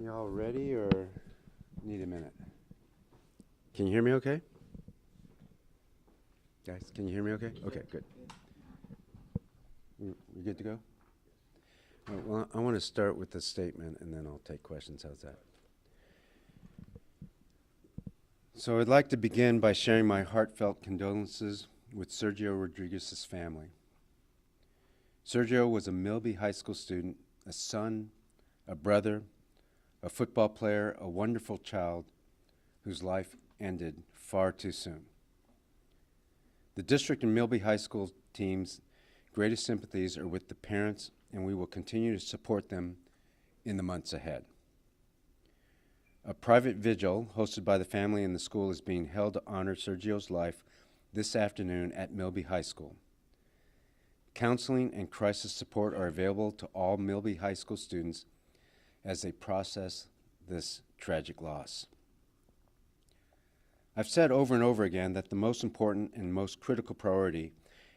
Y'all ready or need a minute? Can you hear me okay? Guys, can you hear me okay? Okay, good. You good to go? All right, well, I want to start with the statement and then I'll take questions. How's that? So I'd like to begin by sharing my heartfelt condolences with Sergio Rodriguez's family. Sergio was a Milby High School student, a son, a brother, a football player, a wonderful child whose life ended far too soon. The district and Milby High School team's greatest sympathies are with the parents, and we will continue to support them in the months ahead. A private vigil hosted by the family and the school is being held to honor Sergio's life this afternoon at Milby High School. Counseling and crisis support are available to all Milby High School students as they process this tragic loss. I've said over and over again that the most important and most critical priority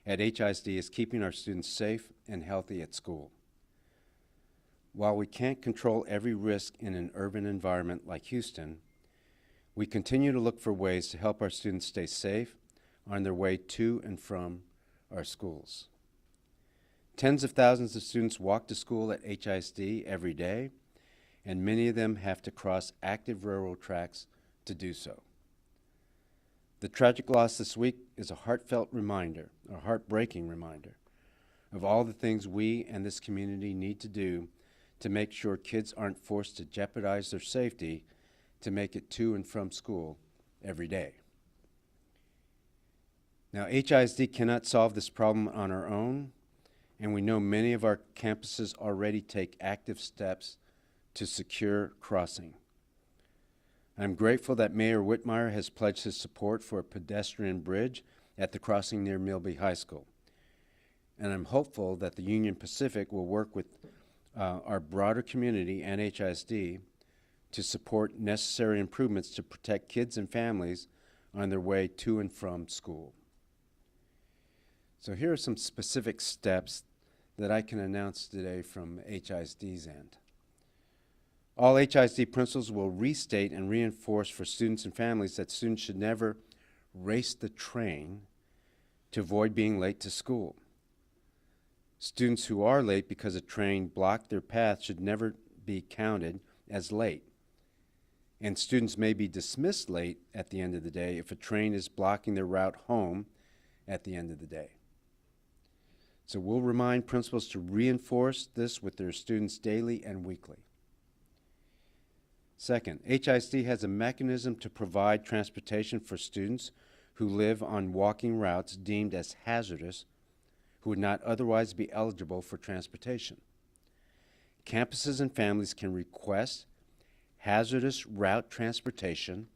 at HISD is keeping our students safe and healthy at school. While we can't control every risk in an urban environment like Houston, we continue to look for ways to help our students stay safe on their way to and from our schools. Tens of thousands of students walk to school at HISD every day, and many of them have to cross active railroad tracks to do so. The tragic loss this week is a heartfelt reminder, a heartbreaking reminder, of all the things we and this community need to do to make sure kids aren't forced to jeopardize their safety to make it to and from school every day. Now, HISD cannot solve this problem on our own, and we know many of our campuses already take active steps to secure crossing. I'm grateful that Mayor Whitmire has pledged his support for a pedestrian bridge at the crossing near Milby High School. And I'm hopeful that the Union Pacific will work with our broader community and HISD to support necessary improvements to protect kids and families on their way to and from school. So here are some specific steps that I can announce today from HISD's end. All HISD principals will restate and reinforce for students and families that students should never race the train to avoid being late to school. Students who are late because a train blocked their path should never be counted as late. And students may be dismissed late at the end of the day if a train is blocking their route home at the end of the day. So we'll remind principals to reinforce this with their students daily and weekly. Second, HISD has a mechanism to provide transportation for students who live on walking routes deemed as hazardous, who would not otherwise be eligible for transportation. Campuses and families can request hazardous route transportation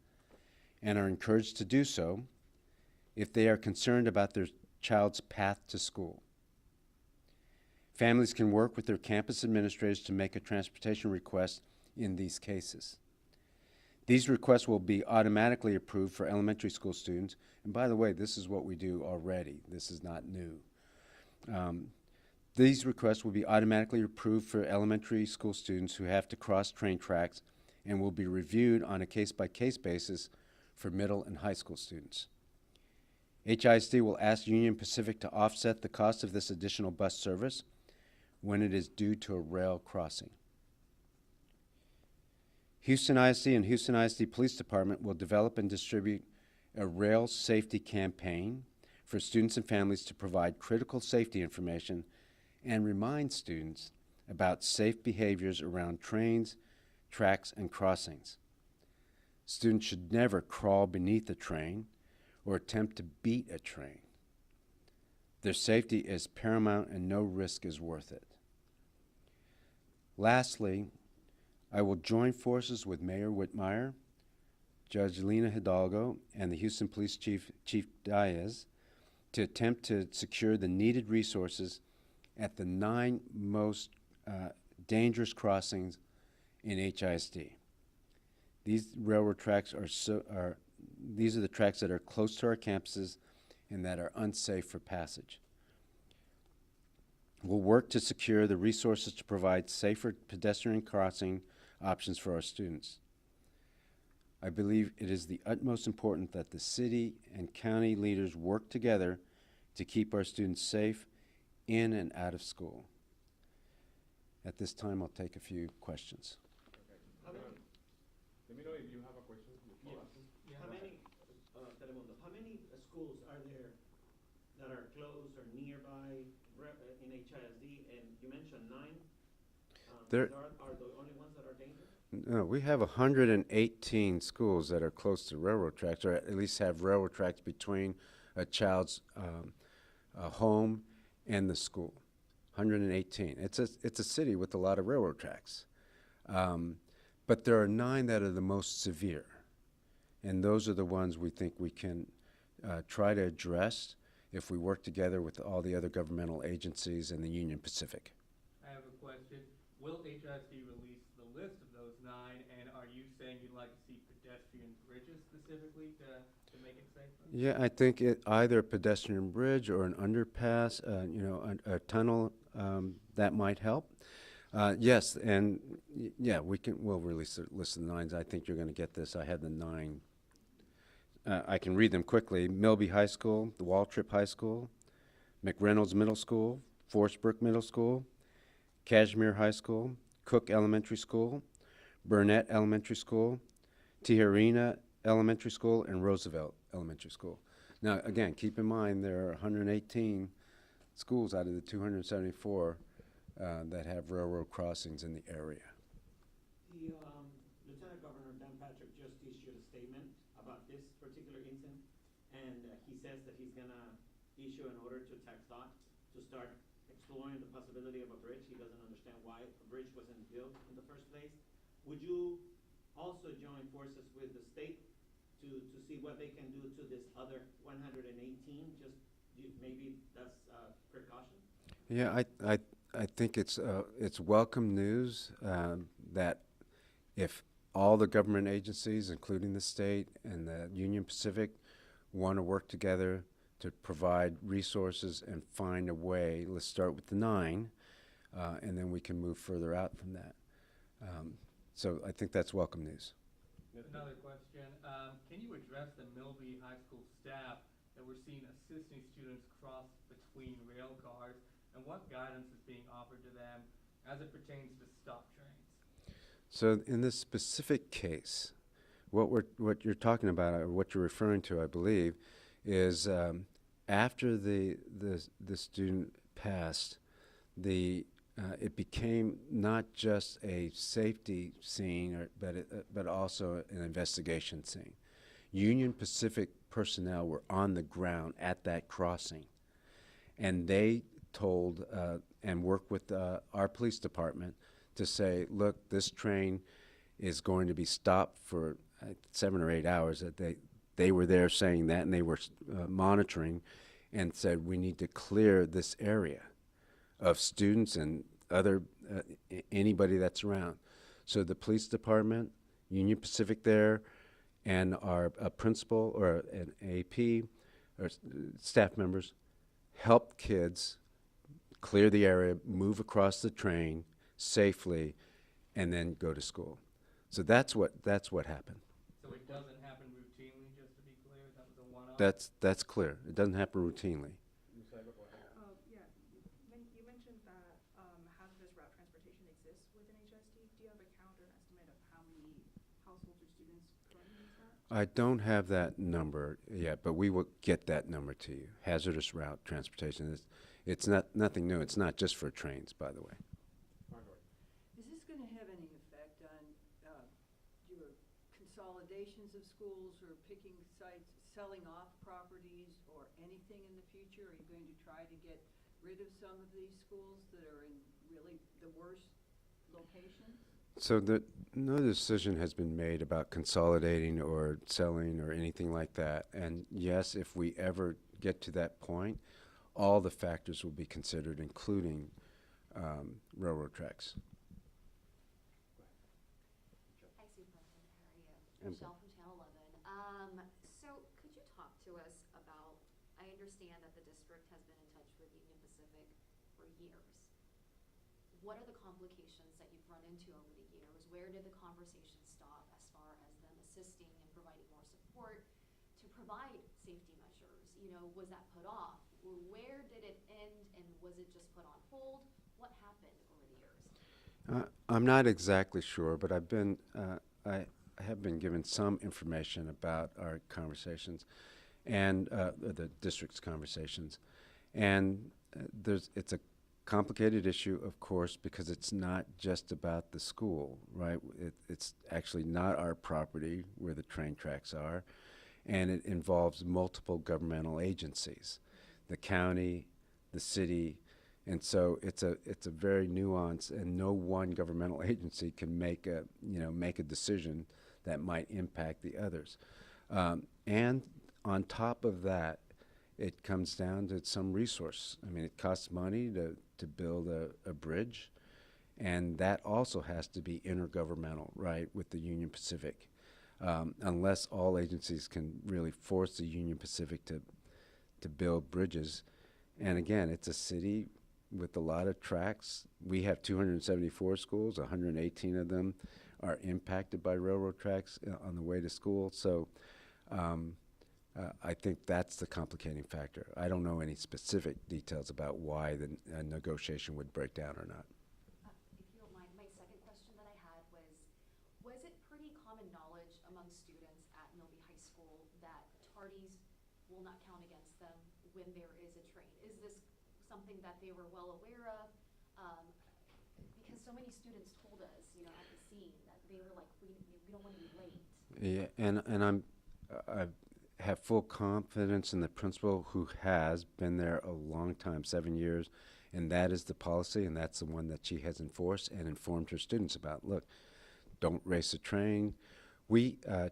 and are encouraged to do so if they are concerned about their child's path to school. Families can work with their campus administrators to make a transportation request in these cases. These requests will be automatically approved for elementary school students. And by the way, this is what we do already. This is not new. These requests will be automatically approved for elementary school students who have to cross train tracks and will be reviewed on a case-by-case basis for middle and high school students. HISD will ask Union Pacific to offset the cost of this additional bus service when it is due to a rail crossing. Houston ISD and Houston ISD Police Department will develop and distribute a rail safety campaign for students and families to provide critical safety information and remind students about safe behaviors around trains, tracks, and crossings. Students should never crawl beneath a train or attempt to beat a train. Their safety is paramount and no risk is worth it. Lastly, I will join forces with Mayor Whitmire, Judge Lena Hidalgo, and the Houston Police Chief Diaz to attempt to secure the needed resources at the 9 most dangerous crossings in HISD. These railroad tracks these are the tracks that are close to our campuses and that are unsafe for passage. We'll work to secure the resources to provide safer pedestrian crossing options for our students. I believe it is the utmost important that the city and county leaders work together to keep our students safe in and out of school. At this time, I'll take a few questions. How many? Let me know if you have a question before asking. How many, Telemundo, how many schools are there that are close or nearby in HISD? And you mentioned 9. There- Are the only ones that are dangerous? No, we have 118 schools that are close to railroad tracks, or at least have railroad tracks between a child's home and the school. 118. It's a city with a lot of railroad tracks. But there are 9 that are the most severe. And those are the ones we think we can try to address if we work together with all the other governmental agencies and the Union Pacific. I have a question. Will HISD release the list of those 9, and are you saying you'd like to see pedestrian bridges specifically to make it safer? Yeah, I think either a pedestrian bridge or an underpass, a tunnel, that might help. Yes, and yeah, we'll release the list of the 9s. I think you're going to get this. I had the 9. I can read them quickly. Milby High School, the Waltrip High School, McReynolds Middle School, Forestbrook Middle School, Kashmir High School, Cook Elementary School, Burnett Elementary School, Tijerina Elementary School, and Roosevelt Elementary School. Now, again, keep in mind there are 118 schools out of the 274 that have railroad crossings in the area. The Lieutenant Governor Dan Patrick just issued a statement about this particular incident, and he says that he's gonna issue an order to TxDOT to start exploring the possibility of a bridge. He doesn't understand why a bridge wasn't built in the first place. Would you also join forces with the state to see what they can do to this other 118? Just maybe that's precaution? Yeah, I think it's welcome news that if all the government agencies, including the state and the Union Pacific, want to work together to provide resources and find a way. Let's start with the 9, and then we can move further out from that. So I think that's welcome news. Another question. Can you address the Milby High School staff that we're seeing assisting students cross between rail cars, and what guidance is being offered to them as it pertains to stop trains? So in this specific case, what you're talking about, or what you're referring to, I believe, is after the student passed, it became not just a safety scene, but also an investigation scene. Union Pacific personnel were on the ground at that crossing, and they told and worked with our police department to say, look, this train is going to be stopped for 7 or 8 hours. That they were there saying that, and they were monitoring, and said we need to clear this area of students and other anybody that's around. So the police department, Union Pacific there, and our principal or an AP or staff members helped kids clear the area, move across the train safely, and then go to school. So that's what happened. So it doesn't happen routinely, just to be clear? That was a one-off? That's clear. It doesn't happen routinely. Yeah, you mentioned that hazardous route transportation exists within HISD. Do you have a count or an estimate of how many households or students currently use that? I don't have that number yet, but we will get that number to you. Hazardous route transportation it's nothing new. It's not just for trains, by the way. Is this going to have any effect on your consolidations of schools or picking sites, selling off properties or anything in the future? Are you going to try to get rid of some of these schools that are in really the worst locations? So no decision has been made about consolidating or selling or anything like that. And yes, if we ever get to that point, all the factors will be considered, including railroad tracks. Hi, Superintendent. How are you? Michelle from Channel 11. So could you talk to us about, I understand that the district has been in touch with Union Pacific for years. what are the complications that you've run into over the years? Where did the conversation stop as far as them assisting and providing more support to provide safety measures? You know, was that put off? Where did it end, and was it just put on hold? What happened over the years? I'm not exactly sure, but I have been given some information about our conversations and the district's conversations. And it's a complicated issue, of course, because it's not just about the school, right? It's actually not our property where the train tracks are, and it involves multiple governmental agencies, the county, the city, and so it's a very nuanced, and no one governmental agency can make a decision that might impact the others. And on top of that, it comes down to some resource. I mean, it costs money to build a bridge, and that also has to be intergovernmental, right, with the Union Pacific. Unless all agencies can really force the Union Pacific to build bridges. And again, it's a city with a lot of tracks. We have 274 schools, 118 of them are impacted by railroad tracks on the way to school. So I think that's the complicating factor. I don't know any specific details about why the negotiation would break down or not. If you don't mind, my second question that I had was it pretty common knowledge among students at Milby High School that tardies will not count against them when there is a train? Is this something that they were well aware of? Because so many students told us, you know, at the scene that they were like, we don't want to be late. Yeah, and I have full confidence in the principal, who has been there a long time, 7 years, and that is the policy, and that's the one that she has enforced and informed her students about. Look, don't race the train.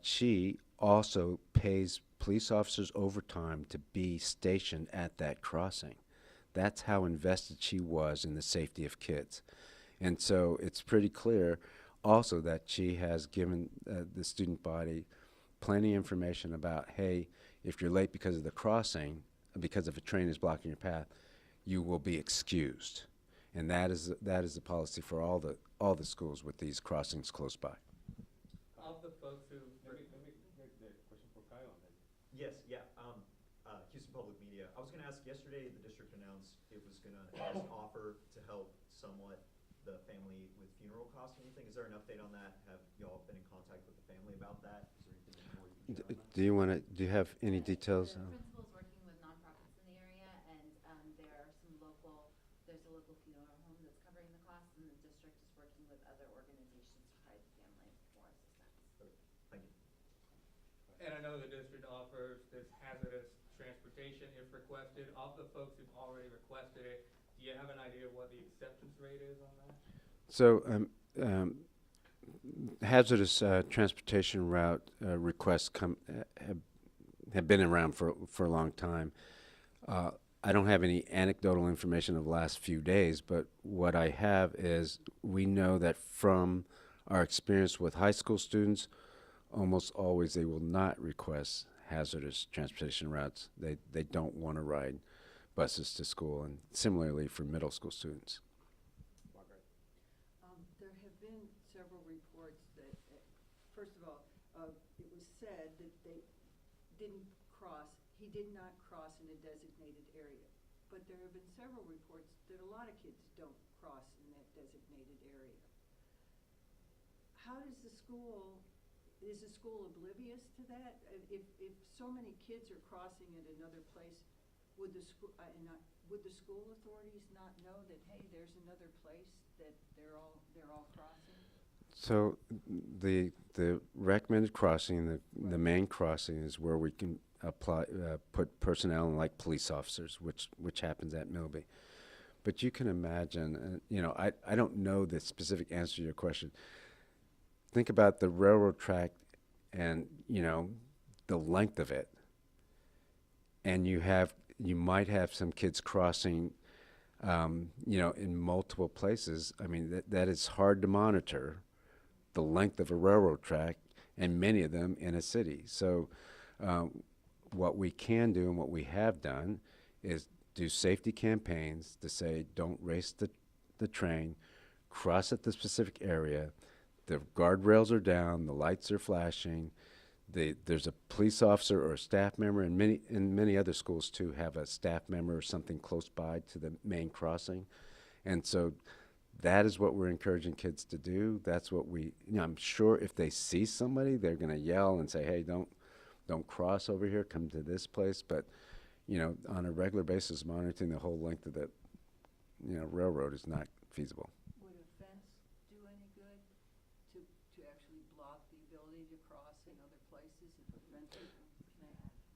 She also pays police officers overtime to be stationed at that crossing. That's how invested she was in the safety of kids. And so it's pretty clear also that she has given the student body plenty of information about, hey, if you're late because of the crossing, because if a train is blocking your path, you will be excused. And that is the policy for all the schools with these crossings close by. Of the folks who, Let me get the question for Kyle on that. Yes, yeah, Houston Public Media. I was gonna ask, yesterday the district announced it was gonna just offer to help somewhat the family with funeral costs or anything. Is there an update on that? Have y'all been in contact with the family about that? Is there anything more you can share on that? Do you have any details? The principal's working with nonprofits in the area, and there's a local funeral home that's covering the costs, and the district is working with other organizations to provide the family more assistance. Thank you. and I know the district offers this hazardous transportation if requested. Of the folks who've already requested it, do you have an idea of what the acceptance rate is on that? So hazardous transportation route requests have been around for a long time. I don't have any anecdotal information of the last few days, but what I have is we know that from our experience with high school students, almost always they will not request hazardous transportation routes. They don't want to ride buses to school, and similarly for middle school students. There have been several reports that, first of all, it was said that he did not cross in a designated area. But there have been several reports that a lot of kids don't cross in that designated area. How does is the school oblivious to that? If so many kids are crossing at another place, would the school authorities not know that, hey, there's another place that they're all crossing? So the recommended crossing, the main crossing, is where we can put personnel like police officers, which happens at Milby. But you can imagine, I don't know the specific answer to your question. Think about the railroad track and, the length of it. And you might have some kids crossing, in multiple places. I mean, that is hard to monitor, the length of a railroad track, and many of them in a city. So what we can do and what we have done is do safety campaigns to say, don't race the train, cross at the specific area, the guardrails are down, the lights are flashing, there's a police officer or a staff member, and many other schools too have a staff member or something close by to the main crossing. And so that is what we're encouraging kids to do. That's what I'm sure if they see somebody, they're going to yell and say, hey, don't cross over here, come to this place. But, on a regular basis, monitoring the whole length of the, railroad is not feasible. Would a fence do any good to actually block the ability to cross in other places and prevent people?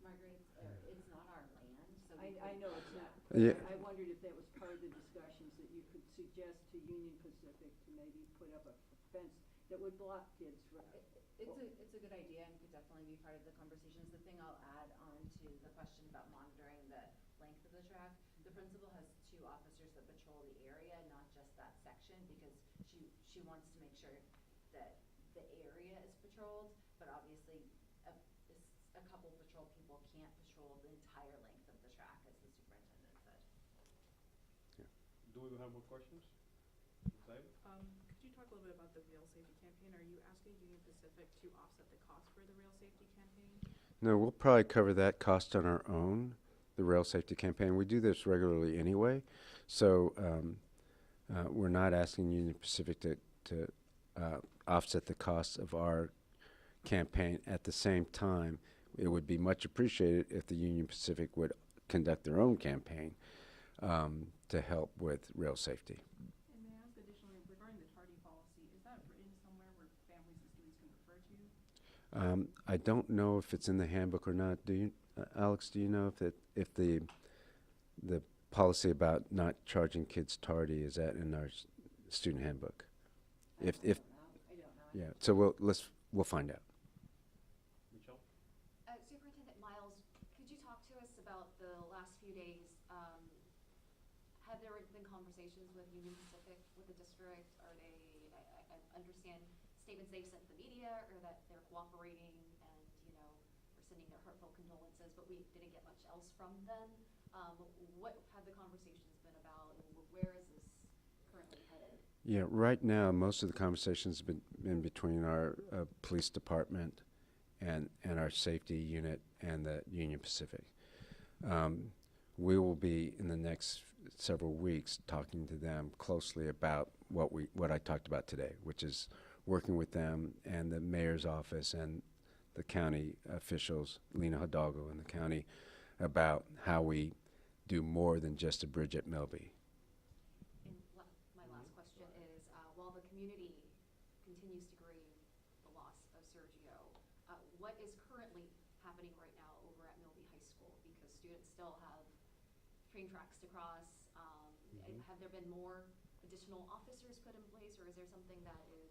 Margaret, it's not our land, so we I know it's not. Yeah. I wondered if that was part of the discussions, that you could suggest to Union Pacific to maybe put up a fence that would block kids from. It's a good idea and could definitely be part of the conversations. The thing I'll add on to the question about monitoring the length of the track, the principal has 2 officers that patrol the area, not just that section, because she wants to make sure that the area is patrolled, but obviously a couple patrol people can't patrol the entire length of the track, as the superintendent said. Do we have more questions? David? Could you talk a little bit about the rail safety campaign? Are you asking Union Pacific to offset the cost for the rail safety campaign? No, we'll probably cover that cost on our own, the rail safety campaign. We do this regularly anyway, so we're not asking Union Pacific to offset the costs of our campaign. At the same time, it would be much appreciated if the Union Pacific would conduct their own campaign to help with rail safety. And may I ask additionally, regarding the tardy policy, is that written somewhere where families and students can refer to? I don't know if it's in the handbook or not. Do you, Alex? Do you know if the policy about not charging kids tardy is that in our student handbook? I don't know. Yeah. So we'll find out. Michelle? Superintendent Miles, could you talk to us about the last few days? Have there been conversations with Union Pacific, with the district? Are they, I understand statements they've sent to the media, or that they're cooperating and, we're sending their heartfelt condolences, but we didn't get much else from them. What have the conversations been about, and where is this currently headed? Yeah, right now, most of the conversations have been between our police department and our safety unit and the Union Pacific. We will be, in the next several weeks, talking to them closely about what I talked about today, which is working with them and the mayor's office and the county officials, Lena Hidalgo and the county, about how we do more than just a bridge at Milby. And my last question is, while the community continues to grieve the loss of Sergio, what is currently happening right now over at Milby High School? Because students still have train tracks to cross. Have there been more additional officers put in place, or is there something that is,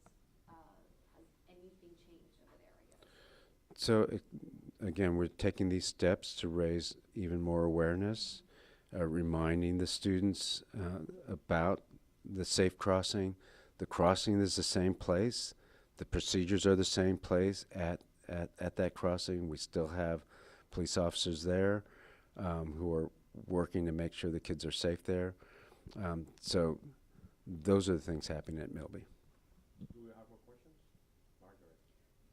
has anything changed over there, I guess? So again, we're taking these steps to raise even more awareness, reminding the students about the safe crossing. The crossing is the same place. The procedures are the same place at that crossing. We still have police officers there who are working to make sure the kids are safe there. So those are the things happening at Milby. Do we have more questions? Margaret?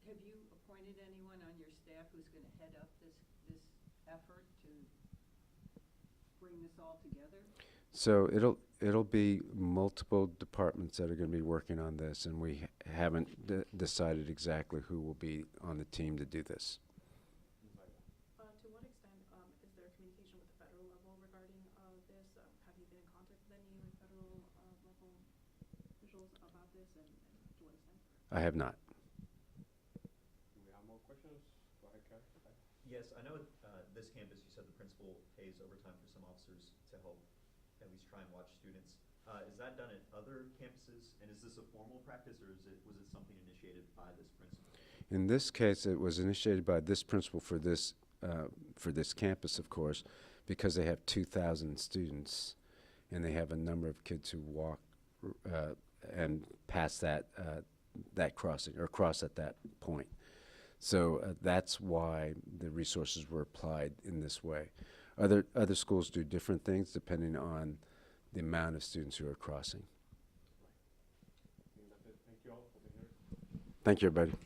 Have you appointed anyone on your staff who's going to head up this effort to bring this all together? So it'll be multiple departments that are going to be working on this, and we haven't decided exactly who will be on the team to do this. To what extent is there communication with the federal level regarding this? Have you been in contact with any federal level officials about this, and to what extent? I have not. Do we have more questions? Go ahead, Karen. Yes, I know at this campus, you said the principal pays overtime for some officers to help at least try and watch students. Is that done at other campuses? And is this a formal practice, or was it something initiated by this principal? In this case, it was initiated by this principal for this campus, of course, because they have 2,000 students, and they have a number of kids who walk and pass that crossing or cross at that point. So that's why the resources were applied in this way. Other schools do different things depending on the amount of students who are crossing. Thank you, everybody.